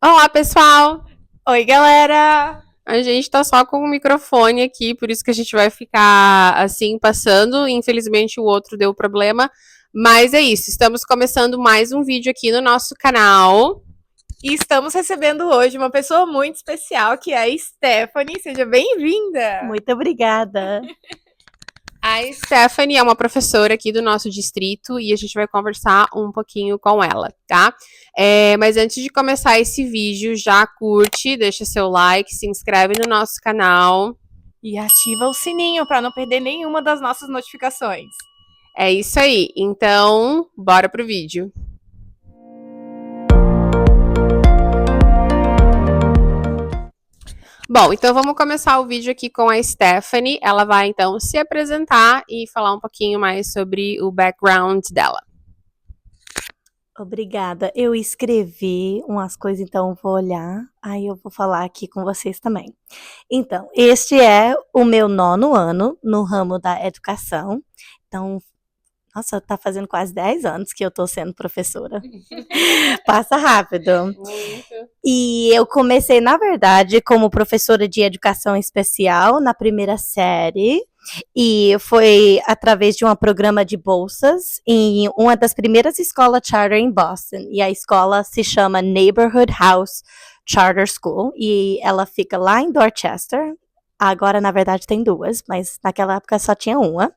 Olá, pessoal! Oi, galera! A gente tá só com o microfone aqui, por isso que a gente vai ficar assim passando. Infelizmente o outro deu problema, mas é isso. Estamos começando mais um vídeo aqui no nosso canal. E estamos recebendo hoje uma pessoa muito especial, que é a Stephanie. Seja bem-vinda! Muito obrigada. A Stephanie é uma professora aqui do nosso distrito e a gente vai conversar um pouquinho com ela, tá? Mas antes de começar esse vídeo, já curte, deixa seu like, se inscreve no nosso canal. E ativa o sininho para não perder nenhuma das nossas notificações. É isso aí. Então, bora pro vídeo. Bom, então vamos começar o vídeo aqui com a Stephanie. Ela vai então se apresentar e falar um pouquinho mais sobre o background dela. Obrigada. Eu escrevi umas coisas, então vou olhar. Aí eu vou falar aqui com vocês também. Então, este é o meu 9º ano no ramo da educação. Então, nossa, tá fazendo quase 10 anos que eu tô sendo professora. Passa rápido. Muito. E eu comecei, na verdade, como professora de educação especial na primeira série. E foi através de um programa de bolsas em uma das primeiras escolas charter em Boston. E a escola se chama Neighborhood House Charter School. E ela fica lá em Dorchester. Agora, na verdade, tem duas, mas naquela época só tinha uma.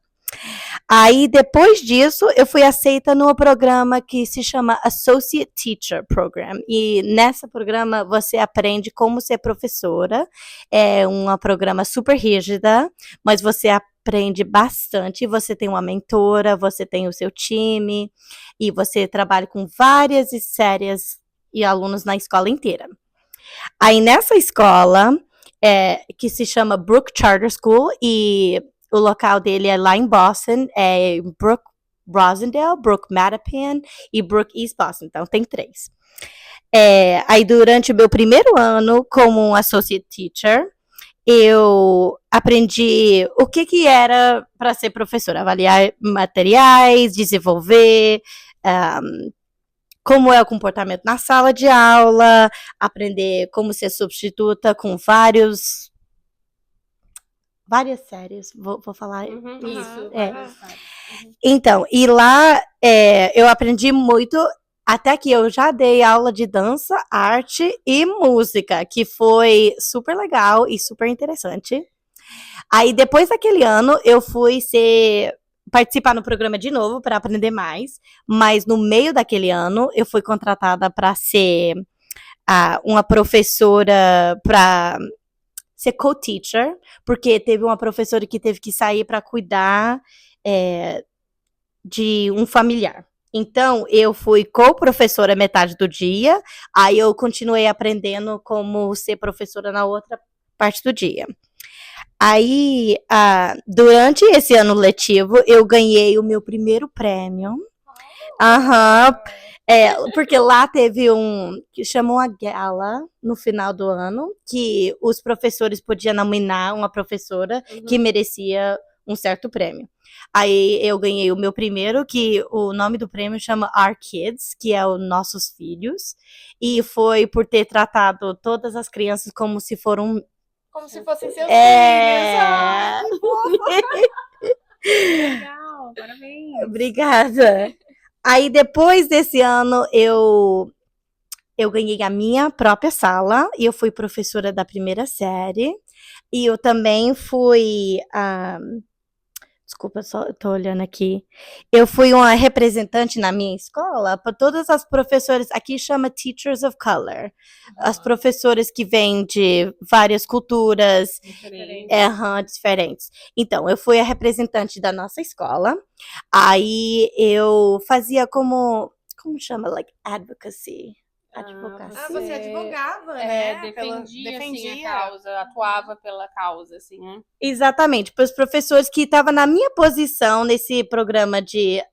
Aí, depois disso, eu fui aceita no programa que se chama Associate Teacher Program. E nesse programa você aprende como ser professora. É um programa super rígida, mas você aprende bastante. Você tem uma mentora, você tem o seu time, e você trabalha com várias séries e alunos na escola inteira. Aí, nessa escola, que se chama Brook Charter School, e o local dele é lá em Boston, é Brook Rosendale, Brook Mattapan e Brook East Boston. Então, tem 3. Aí, durante o meu primeiro ano como um associate teacher, eu aprendi o que era para ser professora. Avaliar materiais, desenvolver, como é o comportamento na sala de aula, aprender como ser substituta com várias séries, vou falar Isso. Então, e lá eu aprendi muito, até que eu já dei aula de dança, arte e música, que foi super legal e super interessante. Aí, depois daquele ano, eu fui participar no programa de novo para aprender mais, mas no meio daquele ano, eu fui contratada para ser uma professora para ser co-teacher, porque teve uma professora que teve que sair para cuidar de um familiar. Então, eu fui co-professora metade do dia, aí eu continuei aprendendo como ser professora na outra parte do dia. Aí, durante esse ano letivo, eu ganhei o meu primeiro prêmio. Porque lá teve que chamou a gala no final do ano, que os professores podiam nominar uma professora que merecia um certo prêmio. Aí eu ganhei o meu primeiro, que o nome do prêmio chama Our Kids, que é os nossos filhos, e foi por ter tratado todas as crianças como se fossem seus filhos. Legal, parabéns. Obrigada. Aí, depois desse ano, eu ganhei a minha própria sala e eu fui professora da primeira série. E eu também fui. Desculpa, só estou olhando aqui. Eu fui uma representante na minha escola para todas as professoras. Aqui chama Teachers of Color. As professoras que vêm de várias culturas diferentes. Então, eu fui a representante da nossa escola. Aí eu fazia como chama? Like advocacy. Advocacia. Você advogava, né? Defendia assim, a causa, atuava pela causa, assim, né? Exatamente, para os professores que estavam na minha posição nesse programa de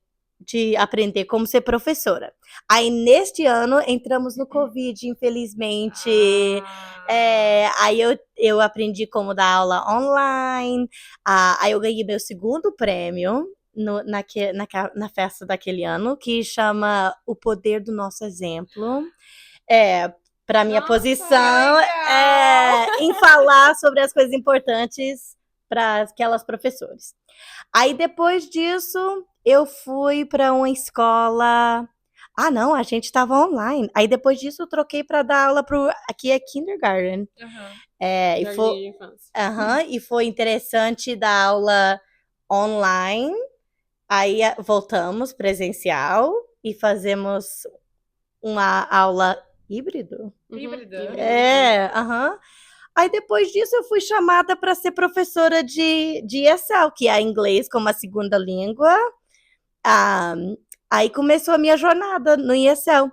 aprender como ser professora. Aí, neste ano, entramos no Covid, infelizmente. Aí eu aprendi como dar aula online. Aí eu ganhei meu segundo prêmio na festa daquele ano, que chama O Poder do Nosso Exemplo. para minha Nossa, posição legal! em falar sobre as coisas importantes para aquelas professores. Aí depois disso, eu fui para uma escola. Ah, não, a gente estava online. Aí depois disso, eu troquei para dar aula pro. Aqui é kindergarten. Uhum. E Jardim foi, de infância. e foi interessante dar aula online. Aí voltamos presencial e fazemos uma aula híbrido. Híbrido. Aí depois disso eu fui chamada para ser professora de ESL, que é inglês como a segunda língua. Ah, aí começou a minha jornada no ESL.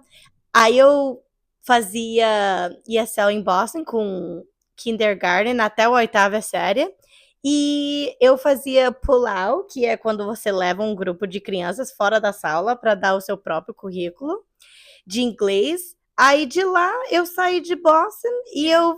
Aí eu fazia ESL em Boston com kindergarten até a 8ª série. E eu fazia pull-out, que é quando você leva um grupo de crianças fora da sala para dar o seu próprio currículo de inglês. Aí de lá eu saí de Boston e eu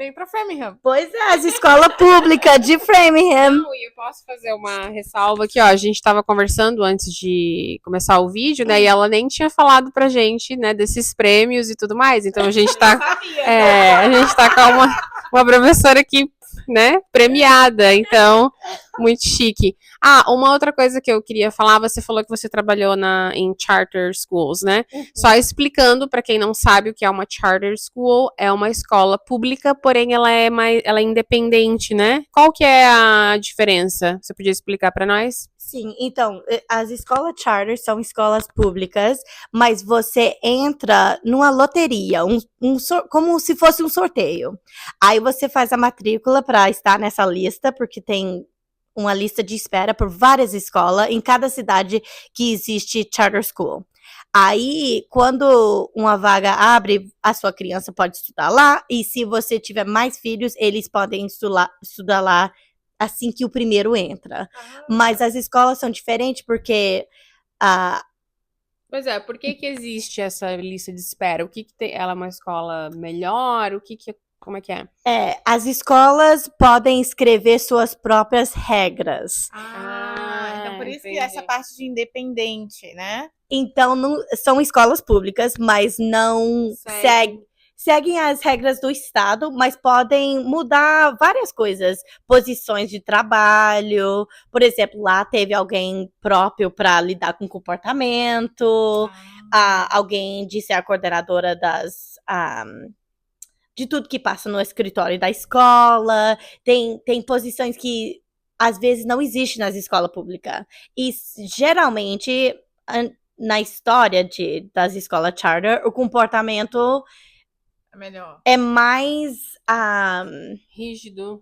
Veio pra Framingham. Pois é, as escola pública de Framingham. Não, e eu posso fazer uma ressalva aqui, ó. A gente tava conversando antes de começar o vídeo, né? E ela nem tinha falado pra gente, né, desses prêmios e tudo mais. Então a gente tá. A gente tá com uma professora aqui, né, premiada. Então, muito chique. Ah, uma outra coisa que eu queria falar, você falou que você trabalhou em charter schools, né? Só explicando para quem não sabe o que é uma charter school, é uma escola pública, porém ela é independente, né? Qual que é a diferença? Você podia explicar para nós? Sim, então, as escolas charter são escolas públicas, mas você entra numa loteria, como se fosse um sorteio. Aí você faz a matrícula para estar nessa lista, porque tem uma lista de espera por várias escolas em cada cidade que existe charter school. Aí, quando uma vaga abre, a sua criança pode estudar lá, e se você tiver mais filhos, eles podem estudar lá assim que o primeiro entra. Mas as escolas são diferentes porque Pois é, por que existe essa lista de espera? O que tem? Ela é uma escola melhor? Como é que é? as escolas podem escrever suas próprias regras. Então por isso que entendi. essa parte de independente, né? Então, são escolas públicas, mas não seguem as regras do Estado, mas podem mudar várias coisas. Posições de trabalho. Por exemplo, lá teve alguém próprio para lidar com comportamento. Alguém de ser a coordenadora de tudo que passa no escritório da escola. Tem posições que às vezes não existem nas escolas públicas. E geralmente, na história das escolas charter, o comportamento É melhor. é mais Rígido.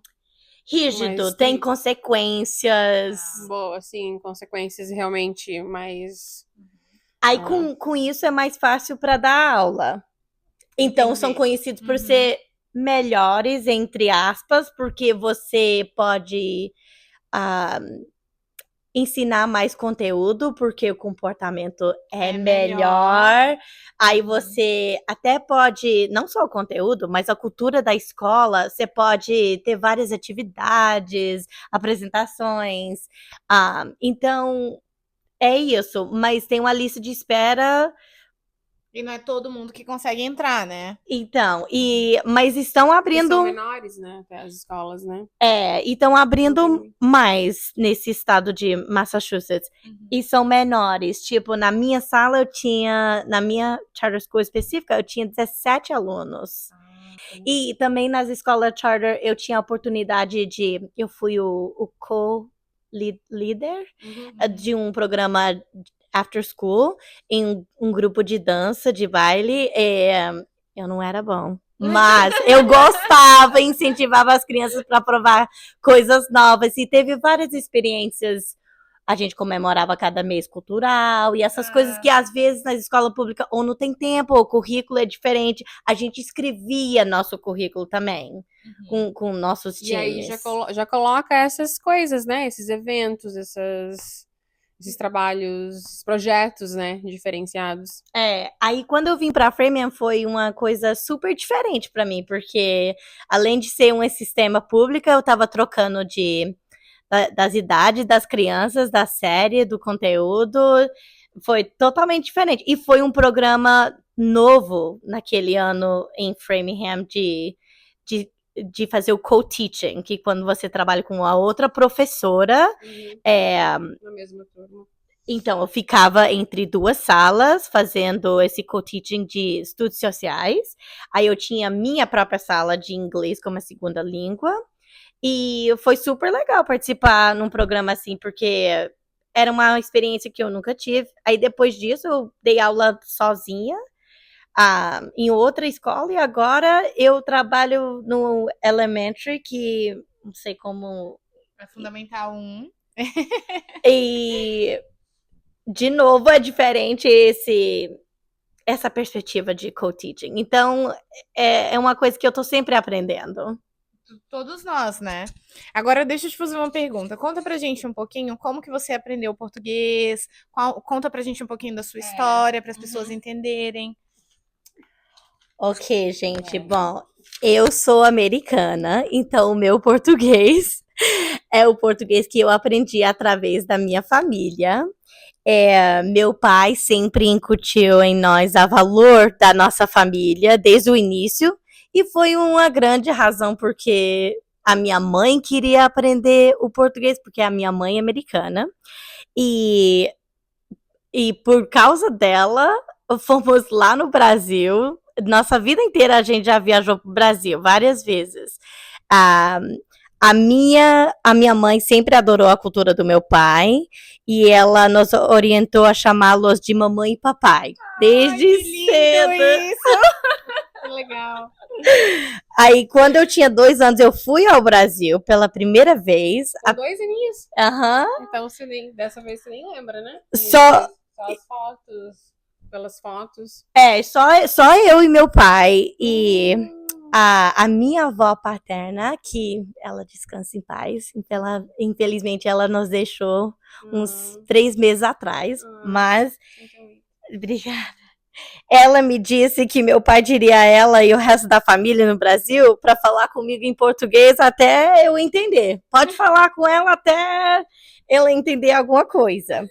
rígido, tem consequências. Boa, assim, consequências realmente mais. Aí com isso é mais fácil para dar aula. Então Entendi. são conhecidos por ser melhores, entre aspas, porque você pode ensinar mais conteúdo, porque o comportamento é melhor. Aí você até pode, não só o conteúdo, mas a cultura da escola, você pode ter várias atividades, apresentações. Então, é isso. Mas tem uma lista de espera. E não é todo mundo que consegue entrar, né? Então, mas estão abrindo. São menores, né? Até as escolas, né? E estão abrindo mais nesse estado de Massachusetts. E são menores. Tipo, na minha sala na minha charter school específica, eu tinha 17 alunos. E também nas escolas charter, eu tinha a oportunidade eu fui o co-leader de um programa after school, em um grupo de dança, de baile. Eu não era bom. Mas eu gostava, incentivava as crianças para provar coisas novas. E teve várias experiências. A gente comemorava cada mês cultural e essas coisas que às vezes na escola pública ou não tem tempo, ou o currículo é diferente. A gente escrevia nosso currículo também com nossos times. E aí já coloca essas coisas, né? Esses eventos, esses trabalhos, projetos, né, diferenciados. Aí quando eu vim pra Framingham foi uma coisa super diferente pra mim, porque além de ser um sistema público, eu tava trocando das idades das crianças, da série, do conteúdo, Foi totalmente diferente. E foi um programa novo naquele ano em Framingham de fazer o co-teaching, que quando você trabalha com a outra professora, Na mesma turma. então eu ficava entre duas salas fazendo esse co-teaching de estudos sociais. Aí eu tinha minha própria sala de inglês como a segunda língua. E foi super legal participar num programa assim, porque era uma experiência que eu nunca tive. Aí depois disso eu dei aula sozinha em outra escola e agora eu trabalho no elementary, que não sei como... É Fundamental 1. E, de novo, é diferente essa perspectiva de co-teaching. Então, é uma coisa que eu tô sempre aprendendo. Todos nós, né? Agora deixa eu te fazer uma pergunta. Conta pra gente um pouquinho como que você aprendeu português. Conta pra gente um pouquinho da sua história, para as pessoas entenderem. Ok, gente. Bom, eu sou americana, então o meu português é o português que eu aprendi através da minha família. Meu pai sempre incutiu em nós a valor da nossa família desde o início, e foi uma grande razão porque a minha mãe queria aprender o português, porque a minha mãe é americana, e por causa dela, fomos lá no Brasil. Nossa vida inteira a gente já viajou para o Brasil várias vezes. A minha mãe sempre adorou a cultura do meu pai e ela nos orientou a chamá-los de mamãe e papai. Desde cedo. Isso. Que legal. Aí, quando eu tinha 2 anos, eu fui ao Brasil pela primeira vez. Com 2 aninhos. Aham. Então, dessa vez você nem lembra, né? Só as fotos, pelas fotos. Só eu e meu pai. E a minha avó paterna, que ela descansa em paz, infelizmente ela nos deixou uns 3 meses atrás, mas... Obrigada. Ela me disse que meu pai diria ela e o resto da família no Brasil para falar comigo em português até eu entender. Pode falar com ela até ela entender alguma coisa.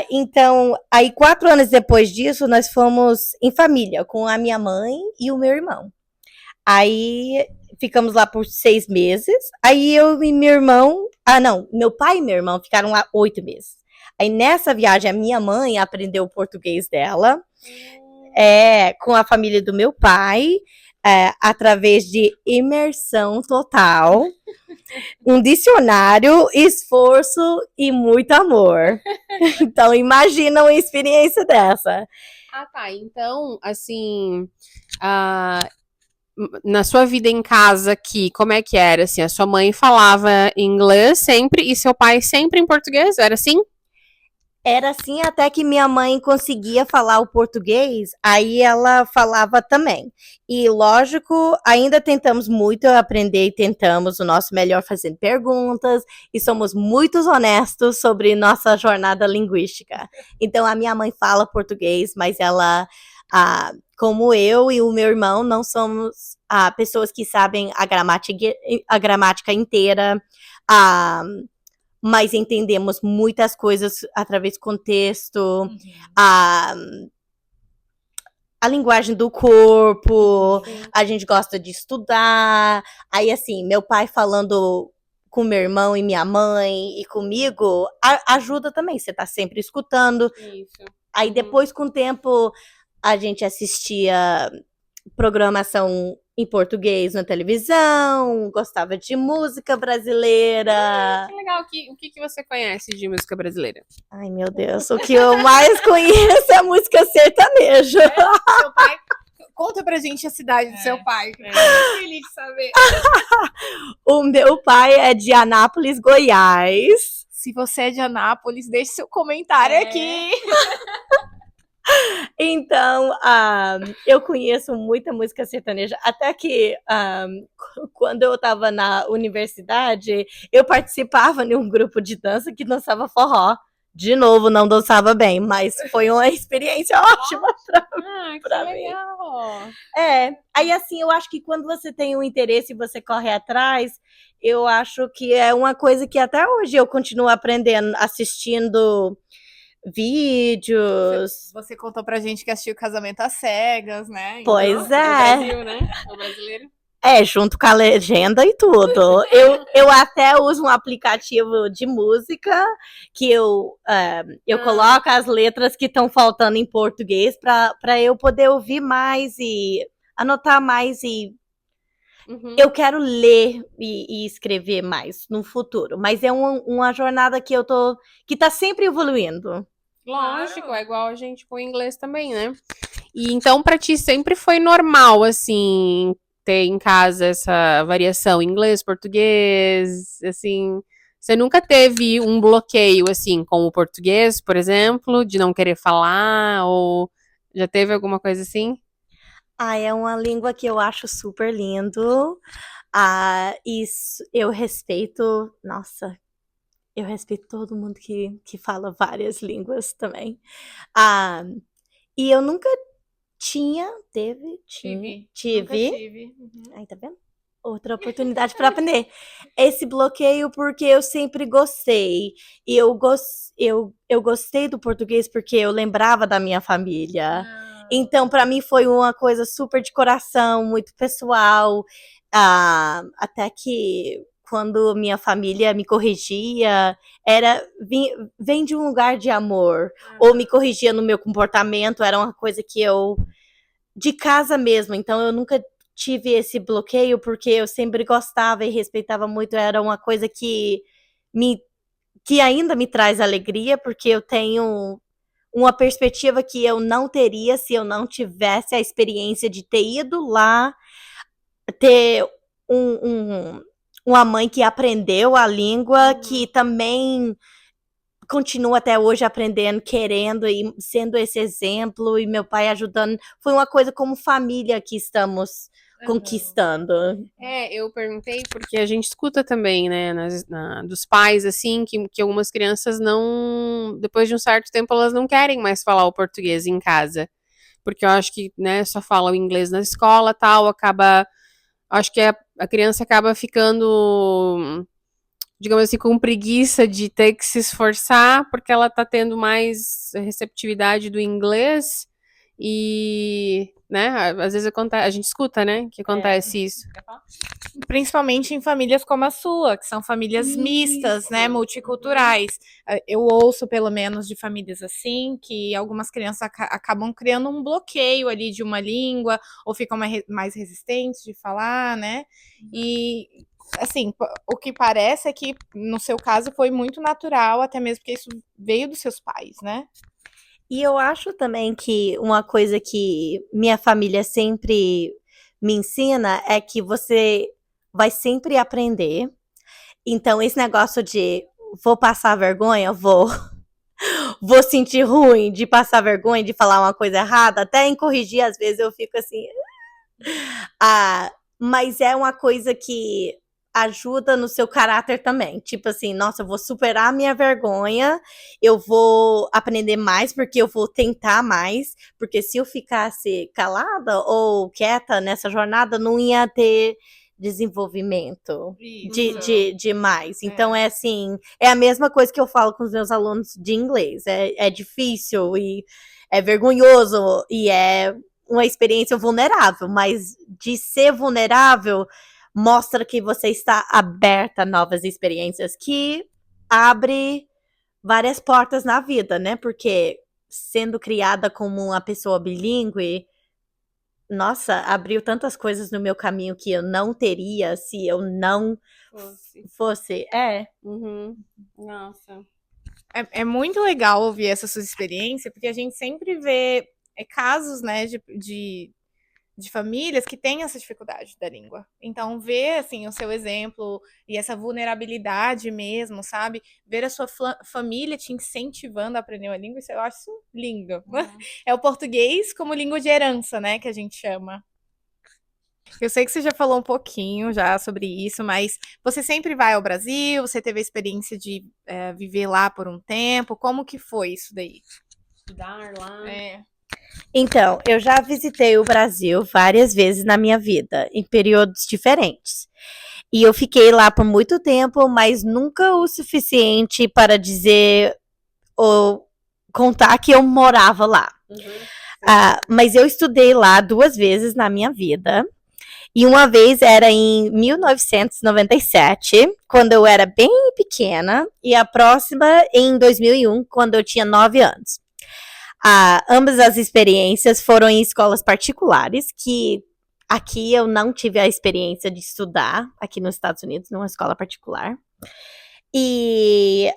Então, aí 4 anos depois disso, nós fomos em família com a minha mãe e o meu irmão. Aí ficamos lá por 6 meses. Aí eu e meu irmão... meu pai e meu irmão ficaram lá 8 meses. Aí nessa viagem a minha mãe aprendeu o português dela, com a família do meu pai, através de imersão total, um dicionário, esforço e muito amor. Então imagina uma experiência dessa. Tá. Então, assim, na sua vida em casa aqui, como é que era? Assim, a sua mãe falava inglês sempre e seu pai sempre em português? Era assim? Era assim até que minha mãe conseguia falar o português, aí ela falava também. E, lógico, ainda tentamos muito aprender e tentamos o nosso melhor fazendo perguntas e somos muito honestos sobre nossa jornada linguística. Então, a minha mãe fala português, mas ela, como eu e o meu irmão, não somos pessoas que sabem a gramática inteira, mas entendemos muitas coisas através do contexto, a linguagem do corpo, a gente gosta de estudar. Aí, assim, meu pai falando com meu irmão e minha mãe e comigo, ajuda também, você tá sempre escutando. Isso. Aí, depois, com o tempo, a gente assistia programação em português na televisão, gostava de música brasileira. Que legal. O que você conhece de música brasileira? Ai, meu Deus, o que eu mais conheço é música sertaneja. Seu pai... Conta pra gente a cidade do seu pai. Que eu tô feliz de saber. O meu pai é de Anápolis, Goiás. Se você é de Anápolis, deixe seu comentário aqui. Então, eu conheço muita música sertaneja, até que quando eu estava na universidade, eu participava de um grupo de dança que dançava forró. De novo, não dançava bem, mas foi uma experiência ótima pra mim. Legal. Aí assim, eu acho que quando você tem um interesse e você corre atrás, eu acho que é uma coisa que até hoje eu continuo aprendendo, assistindo vídeos. Você contou pra gente que assistiu Casamento às Cegas, né? Pois No é. Brasil, né? O brasileiro. Junto com a legenda e tudo. Eu até uso um aplicativo de música que eu coloco as letras que estão faltando em português para eu poder ouvir mais e anotar mais e eu quero ler e escrever mais no futuro. Mas é uma jornada que tá sempre evoluindo. Lógico, Claro. é igual a gente com o inglês também, né? E então pra ti sempre foi normal, assim, ter em casa essa variação inglês, português, assim. Você nunca teve um bloqueio, assim, com o português, por exemplo, de não querer falar, ou já teve alguma coisa assim? É uma língua que eu acho super lindo. Isso eu respeito. Nossa, eu respeito todo mundo que fala várias línguas também. E eu nunca Nunca tive. tive. Aí, tá vendo? Outra oportunidade para aprender. Esse bloqueio porque eu sempre gostei. E eu gostei do português porque eu lembrava da minha família. Então, para mim, foi uma coisa super de coração, muito pessoal. Até que quando minha família me corrigia, vem de um lugar de amor. Ou me corrigia no meu comportamento, era uma coisa que eu de casa mesmo, então eu nunca tive esse bloqueio porque eu sempre gostava e respeitava muito, era uma coisa que ainda me traz alegria, porque eu tenho uma perspectiva que eu não teria se eu não tivesse a experiência de ter ido lá, ter uma mãe que aprendeu a língua, que também continuo até hoje aprendendo, querendo e sendo esse exemplo, e meu pai ajudando. Foi uma coisa como família que estamos conquistando. Eu perguntei porque a gente escuta também, né, dos pais, assim, que algumas crianças não, depois de um certo tempo, elas não querem mais falar o português em casa. Porque eu acho que, né, só fala o inglês na escola, tal, acho que a criança acaba ficando, digamos assim, com preguiça de ter que se esforçar, porque ela tá tendo mais receptividade do inglês e, né, às vezes acontece, a gente escuta, né, que acontece isso. Principalmente em famílias como a sua, que são famílias mistas, né, multiculturais. Eu ouço, pelo menos, de famílias assim, que algumas crianças acabam criando um bloqueio ali de uma língua, ou ficam mais resistentes de falar, né? E, assim, o que parece é que, no seu caso, foi muito natural, até mesmo porque isso veio dos seus pais, né? E eu acho também que uma coisa que minha família sempre me ensina é que você vai sempre aprender. Então, esse negócio de vou passar vergonha, vou sentir ruim de passar vergonha, de falar uma coisa errada, até em corrigir, às vezes eu fico assim. Mas é uma coisa que ajuda no seu caráter também. Tipo assim, nossa, eu vou superar a minha vergonha, eu vou aprender mais porque eu vou tentar mais, porque se eu ficasse calada ou quieta nessa jornada, não ia ter desenvolvimento de mais. Então é assim, é a mesma coisa que eu falo com os meus alunos de inglês. É difícil e é vergonhoso e é uma experiência vulnerável, mas de ser vulnerável mostra que você está aberta a novas experiências, que abre várias portas na vida, né? Porque sendo criada como uma pessoa bilíngue, nossa, abriu tantas coisas no meu caminho que eu não teria se eu não fosse. Nossa. É muito legal ouvir essa sua experiência, porque a gente sempre vê casos, né, de famílias que têm essa dificuldade da língua. Então, ver, assim, o seu exemplo e essa vulnerabilidade mesmo, sabe? Ver a sua família te incentivando a aprender uma língua, isso eu acho lindo. É o português como língua de herança, né, que a gente chama. Eu sei que você já falou um pouquinho já sobre isso, mas você sempre vai ao Brasil? Você teve a experiência de viver lá por um tempo? Como que foi isso daí? Estudar lá. Então, eu já visitei o Brasil várias vezes na minha vida, em períodos diferentes. E eu fiquei lá por muito tempo, mas nunca o suficiente para dizer contar que eu morava lá. Mas eu estudei lá 2 vezes na minha vida. E uma vez era em 1997, quando eu era bem pequena, e a próxima em 2001, quando eu tinha 9 anos. Ambas as experiências foram em escolas particulares, que aqui eu não tive a experiência de estudar, aqui nos Estados Unidos, numa escola particular. E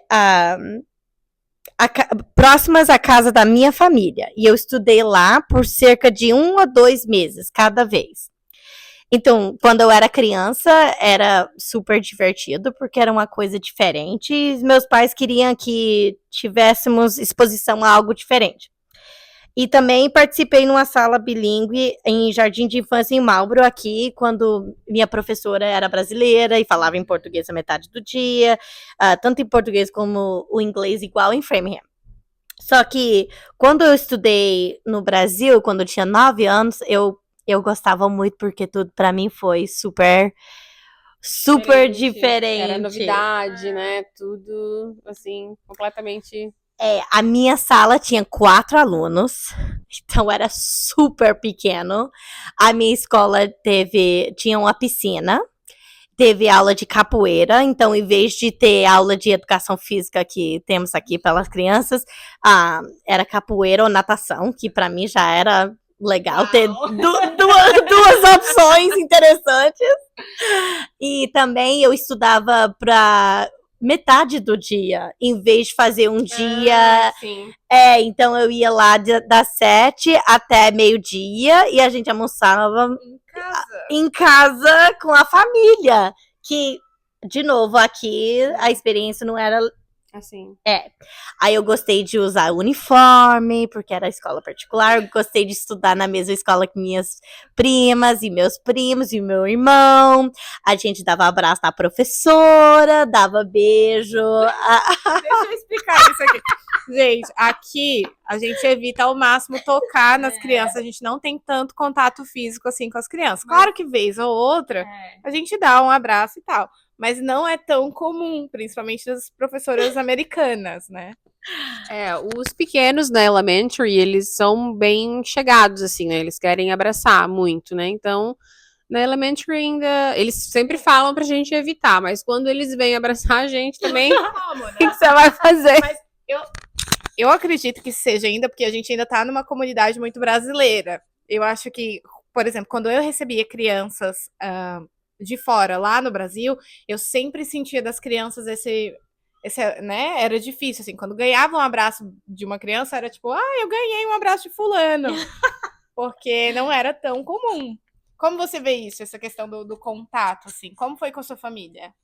próximas à casa da minha família. E eu estudei lá por cerca de 1 a 2 meses, cada vez. Então, quando eu era criança, era super divertido, porque era uma coisa diferente, e meus pais queriam que tivéssemos exposição a algo diferente. E também participei numa sala bilíngue em Jardim de Infância em Marlborough, aqui, quando minha professora era brasileira e falava em português a metade do dia, tanto em português como o inglês igual em Framingham. Só que, quando eu estudei no Brasil, quando eu tinha 9 anos, eu gostava muito, porque tudo pra mim foi super diferente. Era novidade, né? Tudo, assim, completamente... A minha sala tinha 4 alunos, então era super pequeno. A minha escola tinha uma piscina, teve aula de capoeira, então em vez de ter aula de educação física que temos aqui pelas crianças, era capoeira ou natação, que pra mim já era legal ter duas opções interessantes. E também eu estudava para metade do dia, em vez de fazer um dia. Sim. Então eu ia lá das 7 até meio-dia e a gente almoçava em casa com a família. Que, de novo, aqui a experiência não era assim. Aí eu gostei de usar uniforme, porque era escola particular. Eu gostei de estudar na mesma escola que minhas primas e meus primos e meu irmão. A gente dava abraço na professora, dava beijo. Deixa eu explicar isso aqui. Gente, aqui a gente evita ao máximo tocar nas crianças. A gente não tem tanto contato físico assim com as crianças. Claro que vez ou outra a gente dá um abraço e tal. Mas não é tão comum, principalmente das professoras americanas, né? Os pequenos na elementary, eles são bem chegados, assim, né? Eles querem abraçar muito, né? Então, na elementary ainda, eles sempre falam pra gente evitar, mas quando eles vêm abraçar a gente também, o que você vai fazer? Mas eu acredito que seja ainda, porque a gente ainda tá numa comunidade muito brasileira. Eu acho que, por exemplo, quando eu recebia crianças de fora, lá no Brasil, eu sempre sentia das crianças esse, né, era difícil, assim, quando ganhava um abraço de uma criança, era tipo, eu ganhei um abraço de fulano, porque não era tão comum. Como você vê isso, essa questão do contato, assim, como foi com a sua família?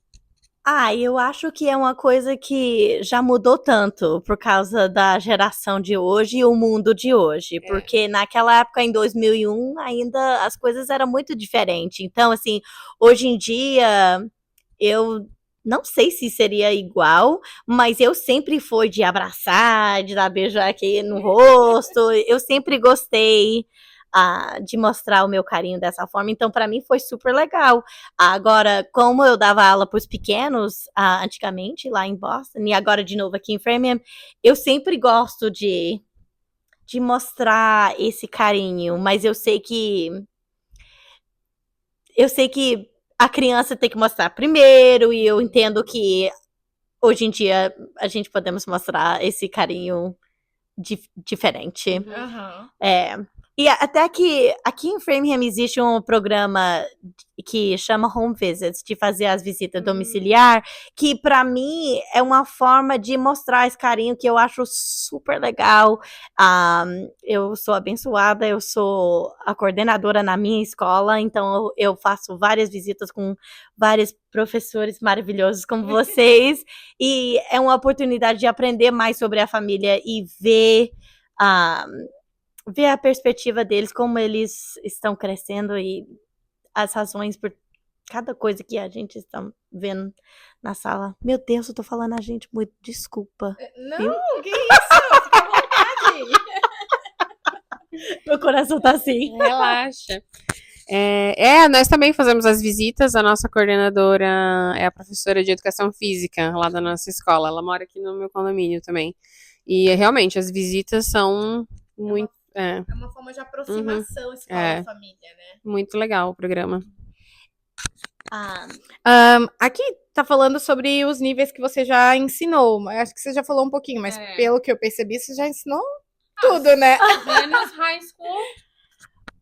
Eu acho que é uma coisa que já mudou tanto por causa da geração de hoje e o mundo de hoje. Porque naquela época, em 2001, ainda as coisas eram muito diferentes. Então, assim, hoje em dia, eu não sei se seria igual, mas eu sempre fui de abraçar, de dar beijo aqui no rosto. Eu sempre gostei de mostrar o meu carinho dessa forma, então para mim foi super legal. Agora, como eu dava aula para os pequenos antigamente lá em Boston e agora de novo aqui em Framingham, eu sempre gosto de mostrar esse carinho, mas eu sei que a criança tem que mostrar primeiro, e eu entendo que hoje em dia a gente podemos mostrar esse carinho diferente. E até que aqui em Framingham existe um programa que chama Home Visits, de fazer as visitas domiciliar, que para mim é uma forma de mostrar esse carinho que eu acho super legal. Eu sou abençoada, eu sou a coordenadora na minha escola, então eu faço várias visitas com vários professores maravilhosos como vocês, e é uma oportunidade de aprender mais sobre a família e ver a perspectiva deles, como eles estão crescendo e as razões por cada coisa que a gente está vendo na sala. Meu Deus, eu tô falando a gente muito, desculpa. Não, viu? Que isso? Fica à vontade. Meu coração tá assim. Relaxa. Nós também fazemos as visitas. A nossa coordenadora é a professora de educação física lá da nossa escola. Ela mora aqui no meu condomínio também. E realmente, as visitas são muito. É uma forma de aproximação escola-família, né? Muito legal o programa. Aqui tá falando sobre os níveis que você já ensinou, mas acho que você já falou um pouquinho, mas pelo que eu percebi, você já ensinou tudo, né? Menos high school.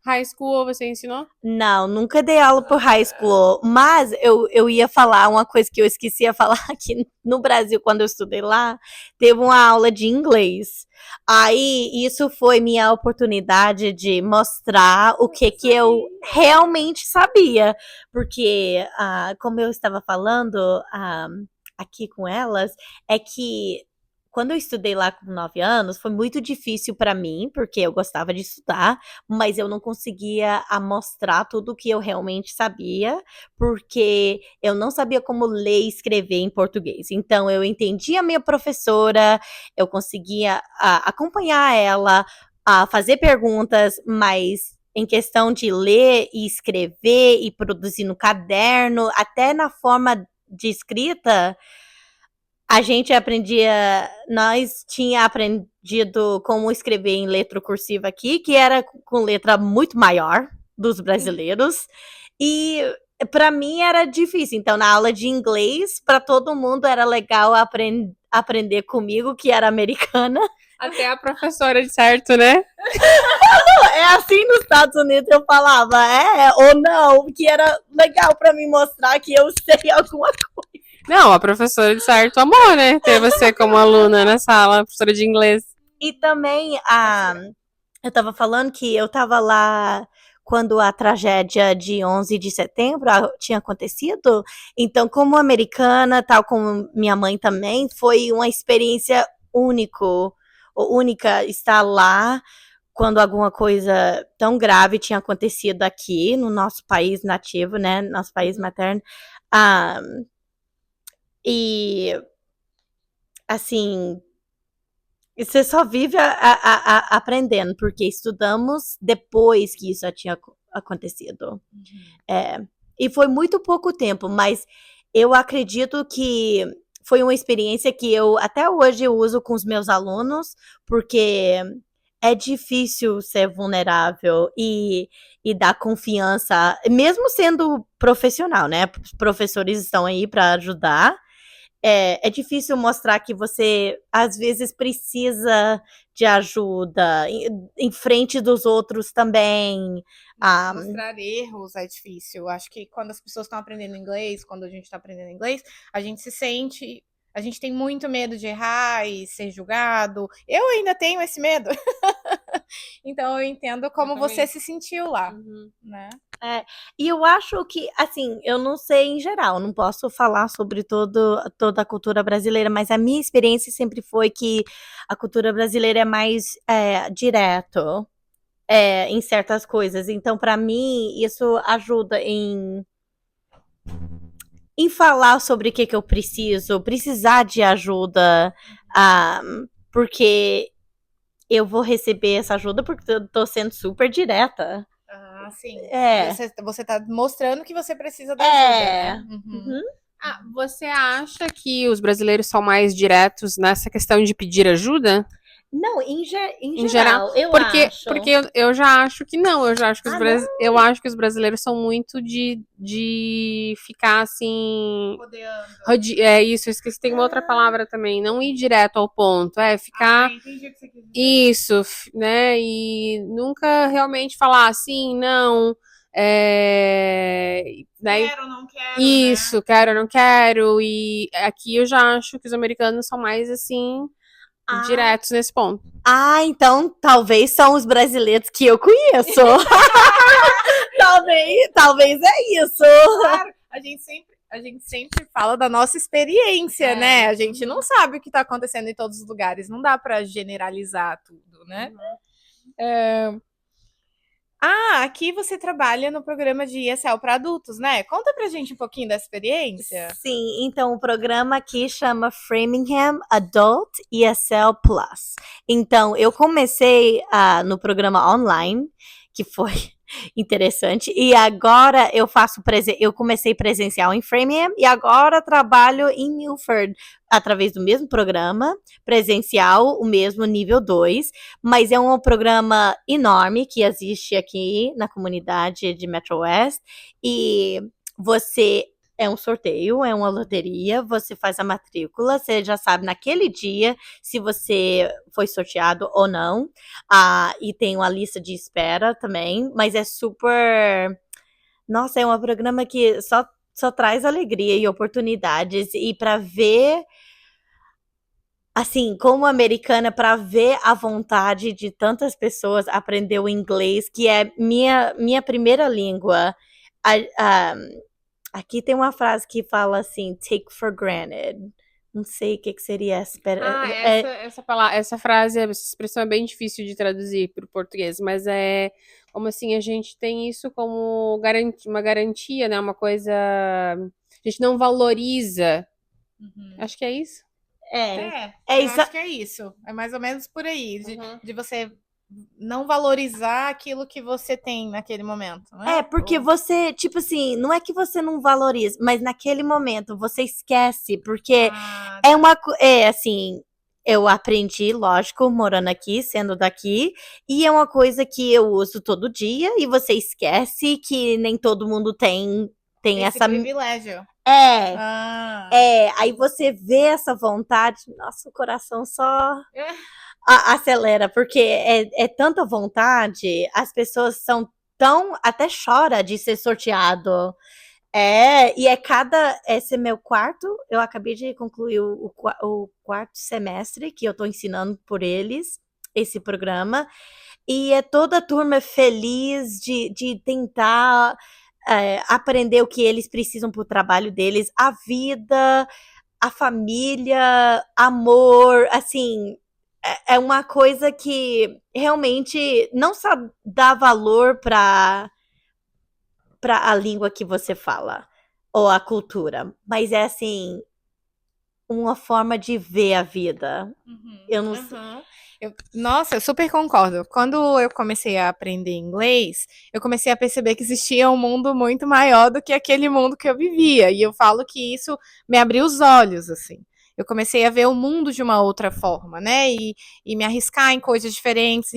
High school você ensinou? Não, nunca dei aula por high school, mas eu ia falar uma coisa que eu esqueci de falar aqui no Brasil, quando eu estudei lá, teve uma aula de inglês. Aí, isso foi minha oportunidade de mostrar o que eu realmente sabia, porque, como eu estava falando aqui com elas, é que quando eu estudei lá com 9 anos, foi muito difícil para mim, porque eu gostava de estudar, mas eu não conseguia mostrar tudo o que eu realmente sabia, porque eu não sabia como ler e escrever em português. Então, eu entendia a minha professora, eu conseguia acompanhar ela, fazer perguntas, mas em questão de ler e escrever e produzir no caderno, até na forma de escrita, a gente nós tinha aprendido como escrever em letra cursiva aqui, que era com letra muito maior dos brasileiros, e para mim era difícil. Então, na aula de inglês, para todo mundo era legal aprender comigo, que era americana. Até a professora, de certo, né? É assim nos Estados Unidos eu falava, ou não, que era legal para mim mostrar que eu sei alguma coisa. Não, a professora, de certo, amou, né? Ter você como aluna na sala, professora de inglês. E também, eu tava falando que eu tava lá quando a tragédia de 11 de setembro tinha acontecido. Então, como americana, tal como minha mãe também, foi uma experiência única estar lá quando alguma coisa tão grave tinha acontecido aqui no nosso país nativo, né? Nosso país materno. E, assim, você só vive aprendendo, porque estudamos depois que isso já tinha acontecido. E foi muito pouco tempo, mas eu acredito que foi uma experiência que eu até hoje uso com os meus alunos, porque é difícil ser vulnerável e dar confiança, mesmo sendo profissional, né? Os professores estão aí para ajudar. É difícil mostrar que você, às vezes, precisa de ajuda em frente dos outros também. Mostrar erros é difícil. Acho que quando as pessoas estão aprendendo inglês, quando a gente está aprendendo inglês, a gente tem muito medo de errar e ser julgado. Eu ainda tenho esse medo. Então eu entendo como você se sentiu lá, né? E eu acho que, assim, eu não sei em geral, não posso falar sobre toda a cultura brasileira, mas a minha experiência sempre foi que a cultura brasileira é mais direto em certas coisas. Então, para mim, isso ajuda em falar sobre o que eu precisar de ajuda, porque eu vou receber essa ajuda porque eu tô sendo super direta. Sim. Você tá mostrando que você precisa da ajuda, né? Você acha que os brasileiros são mais diretos nessa questão de pedir ajuda? Não, em geral, eu acho. Porque eu já acho que não. Eu já acho que eu acho que os brasileiros são muito de ficar assim. Rodeando. Isso, eu esqueci, tem uma outra palavra também. Não ir direto ao ponto. Ficar. Entendi o que você quis dizer. Isso, né? E nunca realmente falar assim, não. Daí, quero, não quero. Isso, né? quero, não quero. E aqui eu já acho que os americanos são mais assim. Diretos nesse ponto. Então talvez são os brasileiros que eu conheço. talvez é isso. Claro, a gente sempre fala da nossa experiência, né? A gente não sabe o que tá acontecendo em todos os lugares. Não dá para generalizar tudo, né? Aqui você trabalha no programa de ESL para adultos, né? Conta pra gente um pouquinho da experiência. Sim, então o programa aqui chama Framingham Adult ESL Plus. Então, eu comecei no programa online, que foi interessante. E agora eu comecei presencial em Framingham e agora trabalho em Milford através do mesmo programa, presencial, o mesmo nível 2, mas é um programa enorme que existe aqui na comunidade de Metro West e você é um sorteio, é uma loteria, você faz a matrícula, você já sabe naquele dia se você foi sorteado ou não. E tem uma lista de espera também, mas é super... Nossa, é um programa que só traz alegria e oportunidades. E para ver, assim, como americana, para ver a vontade de tantas pessoas aprender o inglês, que é minha primeira língua. Aqui tem uma frase que fala assim, take for granted. Não sei o que seria essa. Essa frase, essa expressão é bem difícil de traduzir para o português, mas é como assim, a gente tem isso como uma garantia, né? Uma coisa. A gente não valoriza. Acho que é isso. Eu acho que é isso. É mais ou menos por aí. De você não valorizar aquilo que você tem naquele momento, né? Porque você, tipo assim, não é que você não valoriza, mas naquele momento você esquece, porque assim, eu aprendi, lógico, morando aqui, sendo daqui, e é uma coisa que eu uso todo dia e você esquece que nem todo mundo tem Esse essa privilégio. Aí você vê essa vontade, nossa, o coração só acelera, porque é tanta vontade, as pessoas são tão, até chora de ser sorteado. Esse é meu quarto, eu acabei de concluir o quarto semestre, que eu tô ensinando por eles, esse programa, e é toda a turma feliz de tentar aprender o que eles precisam pro trabalho deles, a vida, a família, amor, assim, é uma coisa que realmente não só dá valor para a língua que você fala, ou a cultura, mas é assim, uma forma de ver a vida. Eu não sei. Nossa, eu super concordo. Quando eu comecei a aprender inglês, eu comecei a perceber que existia um mundo muito maior do que aquele mundo que eu vivia. E eu falo que isso me abriu os olhos, assim. Eu comecei a ver o mundo de uma outra forma, né? E me arriscar em coisas diferentes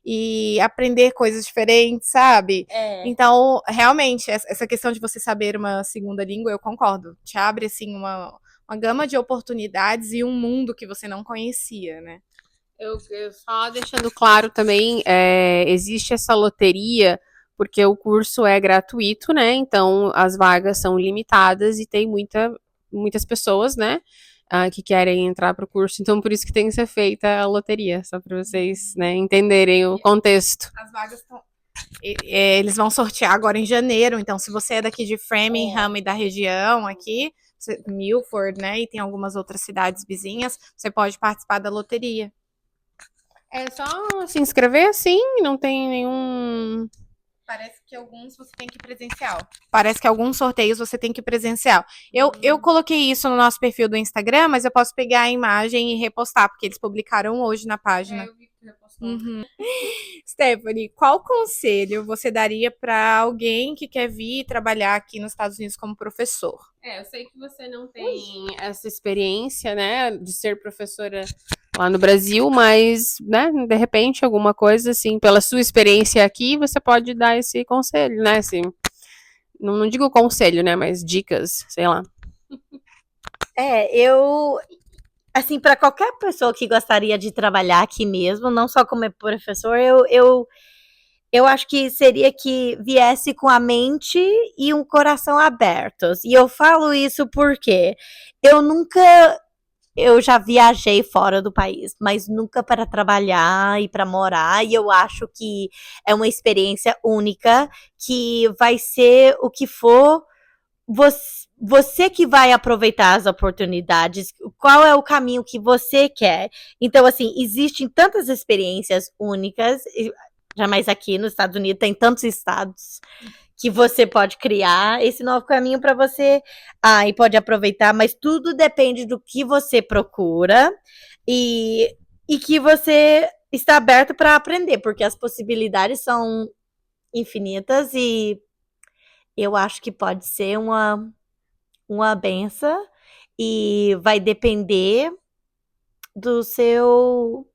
e aprender coisas diferentes, sabe? Então, realmente, essa questão de você saber uma segunda língua, eu concordo. Te abre, assim, uma gama de oportunidades e um mundo que você não conhecia, né? Eu só deixando claro também, existe essa loteria, porque o curso é gratuito, né? Então as vagas são limitadas e tem muitas pessoas, né? Que querem entrar para o curso, então por isso que tem que ser feita a loteria, só para vocês, né, entenderem o contexto. As vagas estão. Eles vão sortear agora em janeiro, então se você é daqui de Framingham e da região aqui, Milford, né, e tem algumas outras cidades vizinhas, você pode participar da loteria. É só se inscrever, sim, não tem nenhum... Parece que alguns você tem que ir presencial. Parece que alguns sorteios você tem que ir presencial. Eu coloquei isso no nosso perfil do Instagram, mas eu posso pegar a imagem e repostar, porque eles publicaram hoje na página. Eu vi que tu repostou. Stephanie, qual conselho você daria para alguém que quer vir trabalhar aqui nos Estados Unidos como professor? Eu sei que você não tem essa experiência, né, de ser professora lá no Brasil, mas, né, de repente, alguma coisa, assim, pela sua experiência aqui, você pode dar esse conselho, né, assim, não digo conselho, né, mas dicas, sei lá. Assim, para qualquer pessoa que gostaria de trabalhar aqui mesmo, não só como professor, eu acho que seria que viesse com a mente e um coração abertos. E eu falo isso porque eu já viajei fora do país, mas nunca para trabalhar e para morar, e eu acho que é uma experiência única, que vai ser o que for você que vai aproveitar as oportunidades, qual é o caminho que você quer. Então, assim, existem tantas experiências únicas, jamais aqui nos Estados Unidos tem tantos estados que você pode criar esse novo caminho para você e pode aproveitar, mas tudo depende do que você procura e que você está aberto para aprender, porque as possibilidades são infinitas e eu acho que pode ser uma benção e vai depender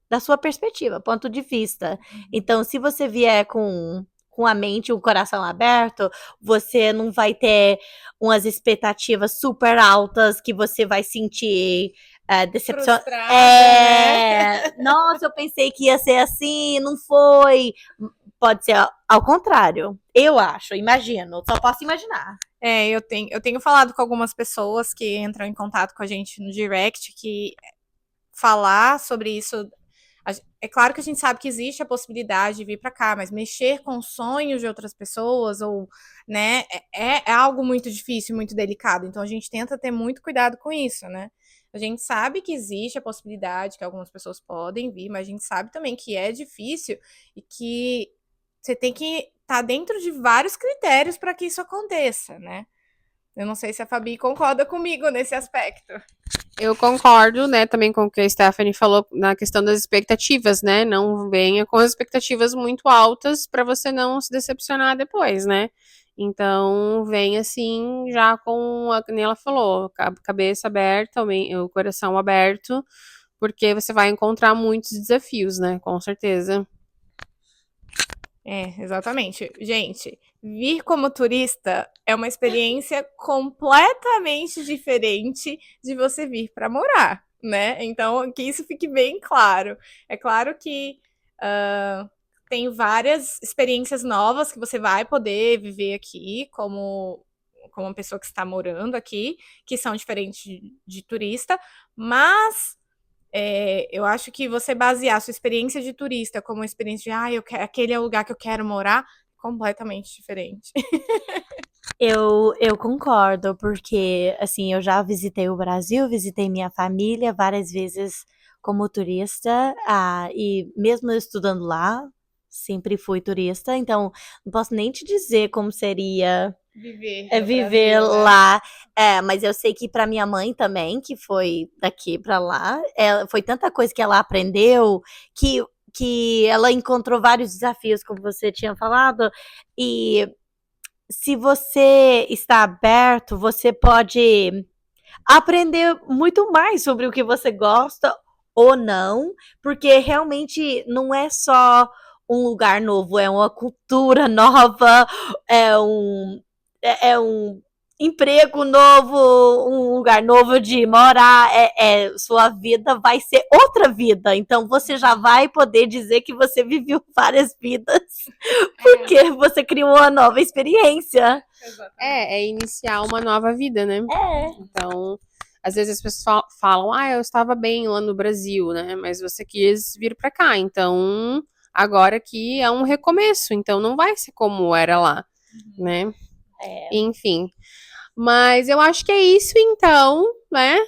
da sua perspectiva, ponto de vista. Então, se você vier com a mente e o coração aberto, você não vai ter umas expectativas super altas que você vai sentir decepção. Frustrada, né? Nossa, eu pensei que ia ser assim, não foi. Pode ser ao contrário. Eu acho, imagino, só posso imaginar. Eu tenho falado com algumas pessoas que entram em contato com a gente no direct que falar sobre isso. É claro que a gente sabe que existe a possibilidade de vir para cá, mas mexer com sonhos de outras pessoas ou, né, é algo muito difícil, muito delicado. Então a gente tenta ter muito cuidado com isso, né? A gente sabe que existe a possibilidade que algumas pessoas podem vir, mas a gente sabe também que é difícil e que você tem que estar dentro de vários critérios para que isso aconteça, né? Eu não sei se a Fabi concorda comigo nesse aspecto. Eu concordo, né, também com o que a Stephanie falou na questão das expectativas, né? Não venha com as expectativas muito altas para você não se decepcionar depois, né? Então, vem assim, já com a que nem ela falou, a cabeça aberta, o coração aberto, porque você vai encontrar muitos desafios, né? Com certeza. Exatamente. Gente, vir como turista é uma experiência completamente diferente de você vir para morar, né? Então, que isso fique bem claro. É claro que tem várias experiências novas que você vai poder viver aqui, como uma pessoa que está morando aqui, que são diferentes de turista, mas eu acho que você basear a sua experiência de turista como uma experiência de aquele é o lugar que eu quero morar, completamente diferente. Eu concordo, porque assim, eu já visitei o Brasil, visitei minha família várias vezes como turista, e mesmo eu estudando lá, sempre fui turista, então não posso nem te dizer como seria viver Brasil, lá. Mas eu sei que para minha mãe também, que foi daqui para lá, foi tanta coisa que ela aprendeu que ela encontrou vários desafios, como você tinha falado, e se você está aberto, você pode aprender muito mais sobre o que você gosta ou não, porque realmente não é só um lugar novo, é uma cultura nova, é um emprego novo, um lugar novo de morar, sua vida vai ser outra vida, então você já vai poder dizer que você viveu várias vidas, porque você criou uma nova experiência. É iniciar uma nova vida, né? É. Então, às vezes as pessoas falam, eu estava bem lá no Brasil, né? Mas você quis vir pra cá, então agora aqui é um recomeço, então não vai ser como era lá, né? Enfim. Mas eu acho que é isso então, né?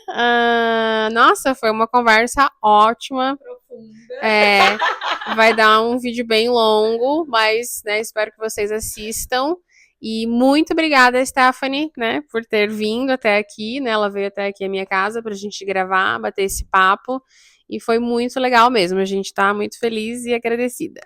Nossa, foi uma conversa ótima. Profunda. Vai dar um vídeo bem longo, mas, né, espero que vocês assistam. E muito obrigada, Stephanie, né, por ter vindo até aqui, né? Ela veio até aqui à minha casa pra gente gravar, bater esse papo. E foi muito legal mesmo. A gente tá muito feliz e agradecida.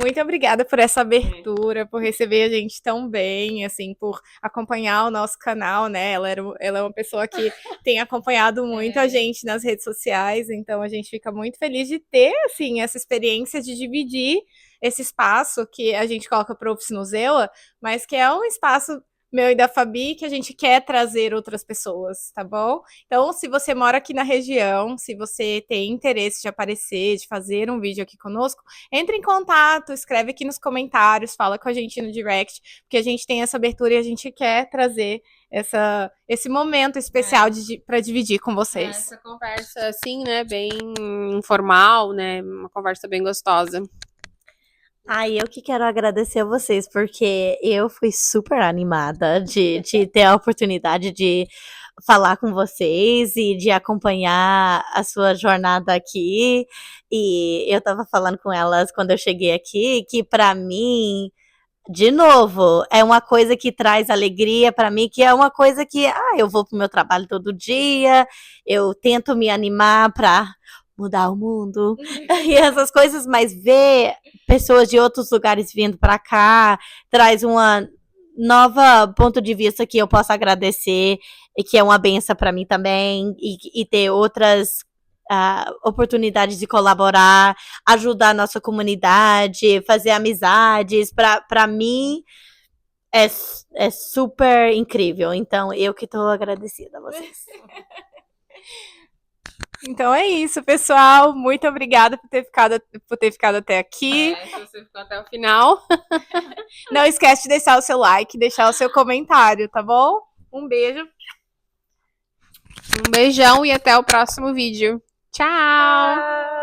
Muito obrigada por essa abertura, por receber a gente tão bem, assim, por acompanhar o nosso canal, né? Ela é uma pessoa que tem acompanhado muito a gente nas redes sociais, então a gente fica muito feliz de ter, assim, essa experiência de dividir esse espaço que a gente coloca para o Oficinozeua, mas que é um espaço meu e da Fabi, que a gente quer trazer outras pessoas, tá bom? Então, se você mora aqui na região, se você tem interesse de aparecer, de fazer um vídeo aqui conosco, entre em contato, escreve aqui nos comentários, fala com a gente no direct, porque a gente tem essa abertura e a gente quer trazer esse momento especial para dividir com vocês. Essa conversa, assim, né, bem informal, né, uma conversa bem gostosa. Eu que quero agradecer a vocês, porque eu fui super animada de ter a oportunidade de falar com vocês e de acompanhar a sua jornada aqui. E eu tava falando com elas quando eu cheguei aqui, que para mim, de novo, é uma coisa que traz alegria para mim, que é uma coisa que eu vou pro meu trabalho todo dia, eu tento me animar mudar o mundo e essas coisas, mas ver pessoas de outros lugares vindo para cá traz uma nova ponto de vista que eu posso agradecer e que é uma benção para mim também e ter outras oportunidades de colaborar, ajudar a nossa comunidade, fazer amizades, para mim é super incrível. Então, eu que tô agradecida a vocês. Então é isso, pessoal. Muito obrigada por ter ficado até aqui. Se você ficou até o final. Não esquece de deixar o seu like, deixar o seu comentário, tá bom? Um beijo. Um beijão e até o próximo vídeo. Tchau!